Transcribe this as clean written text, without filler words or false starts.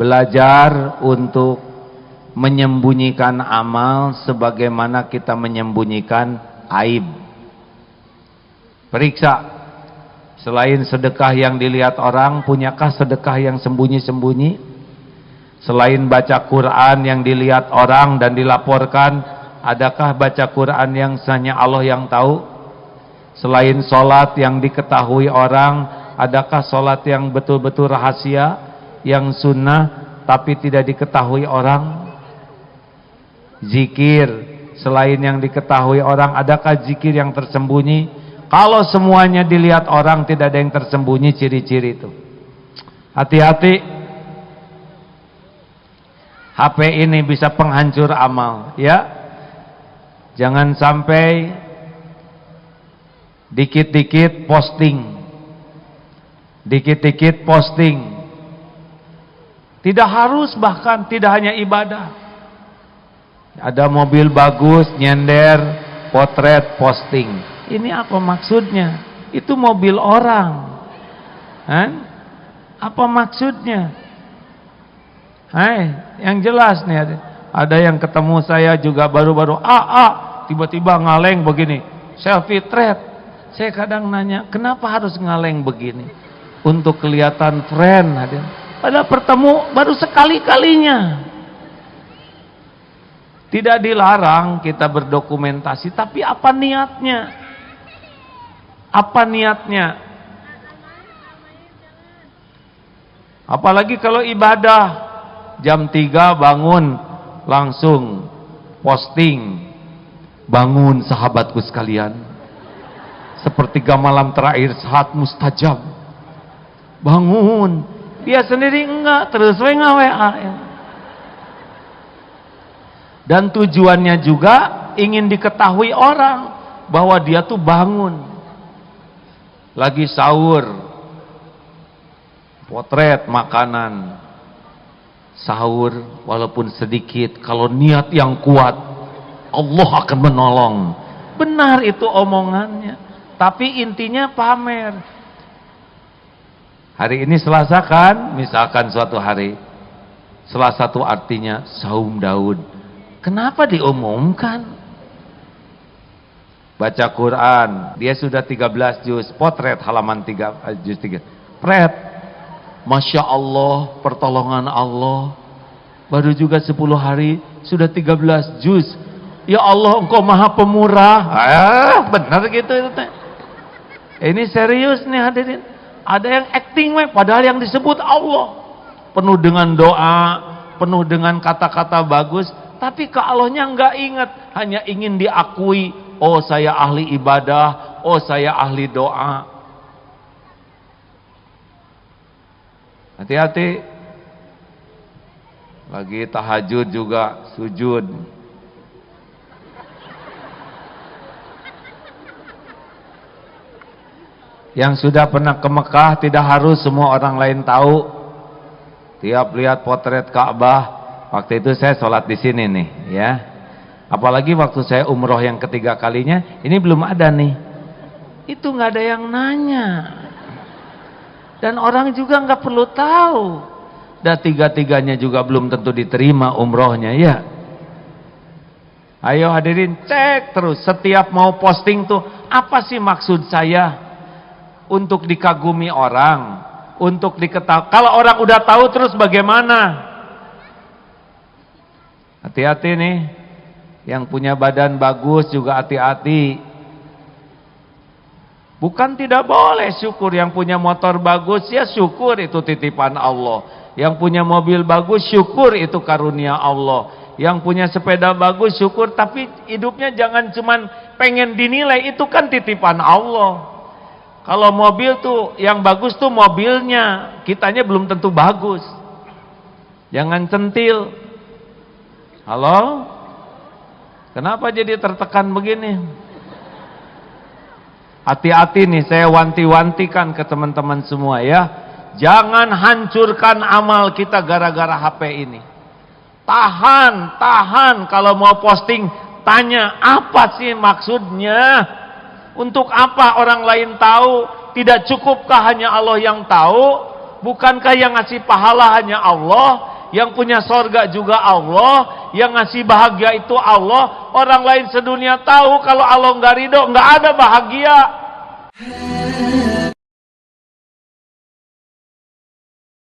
Belajar untuk menyembunyikan amal sebagaimana kita menyembunyikan aib. Periksa, selain sedekah yang dilihat orang, punyakah sedekah yang sembunyi-sembunyi? Selain baca Quran yang dilihat orang dan dilaporkan, adakah baca Quran yang hanya Allah yang tahu? Selain sholat yang diketahui orang, adakah sholat yang betul-betul rahasia, yang sunnah tapi tidak diketahui orang? Zikir selain yang diketahui orang, adakah zikir yang tersembunyi? Kalau semuanya dilihat orang, tidak ada yang tersembunyi ciri-ciri itu. Hati-hati, HP ini bisa penghancur amal, ya. Jangan sampai dikit-dikit posting, dikit-dikit posting. Tidak harus, bahkan tidak hanya ibadah. Ada mobil bagus, nyender, potret, posting. Ini apa maksudnya? Itu mobil orang. Apa maksudnya? Yang jelas nih, ada yang ketemu saya juga baru-baru, tiba-tiba ngaleng begini, selfie thread. Saya kadang nanya, kenapa harus ngaleng begini? Untuk kelihatan friend, padahal bertemu baru sekali-kalinya. Tidak dilarang kita berdokumentasi, tapi apa niatnya? Apa niatnya? Apalagi kalau ibadah, jam 3 bangun, langsung posting, bangun sahabatku sekalian, sepertiga malam terakhir saat mustajab, bangun. Dia sendiri enggak, terus WA. Dan tujuannya juga ingin diketahui orang bahwa dia tuh bangun. Lagi sahur, potret makanan, sahur walaupun sedikit, kalau niat yang kuat Allah akan menolong. Benar itu omongannya, tapi intinya pamer. Hari ini Selasa kan, misalkan suatu hari Selasa itu artinya saum Daud. Kenapa diumumkan? Baca Quran, dia sudah 13 juz, potret halaman 3 juz 3. Pret. Masya Allah, pertolongan Allah. Baru juga 10 hari sudah 13 juz. Ya Allah, Engkau Maha Pemurah. Benar gitu itu teh. Ini serius nih hadirin. Ada yang acting padahal yang disebut Allah. Penuh dengan doa, penuh dengan kata-kata bagus, tapi ke Allahnya enggak ingat, hanya ingin diakui, oh saya ahli ibadah, oh saya ahli doa. Hati-hati. Lagi tahajud juga sujud. Yang sudah pernah ke Mekah tidak harus semua orang lain tahu. Tiap lihat potret Ka'bah, waktu itu saya sholat di sini nih, ya. Apalagi waktu saya umroh yang ketiga kalinya, ini belum ada nih. Itu nggak ada yang nanya. Dan orang juga nggak perlu tahu. Dan tiga-tiganya juga belum tentu diterima umrohnya, ya. Ayo hadirin, cek terus setiap mau posting tuh, apa sih maksud saya? Untuk dikagumi orang, untuk diketahui. Kalau orang udah tahu terus bagaimana? Hati-hati nih, yang punya badan bagus juga hati-hati. Bukan tidak boleh syukur, yang punya motor bagus ya syukur, itu titipan Allah. Yang punya mobil bagus syukur, itu karunia Allah. Yang punya sepeda bagus syukur, tapi hidupnya jangan cuman pengen dinilai, itu kan titipan Allah. Kalau mobil tuh yang bagus tuh mobilnya, kitanya belum tentu bagus. Jangan centil. Halo? Kenapa jadi tertekan begini? Hati-hati nih, saya wanti-wantikan ke teman-teman semua ya. Jangan hancurkan amal kita gara-gara HP ini. Tahan kalau mau posting, tanya apa sih maksudnya? Untuk apa orang lain tahu? Tidak cukupkah hanya Allah yang tahu? Bukankah yang ngasih pahala hanya Allah? yang punya sorga juga Allah, yang ngasih bahagia itu Allah. Orang lain sedunia tahu kalau Allah nggak ridho, nggak ada bahagia.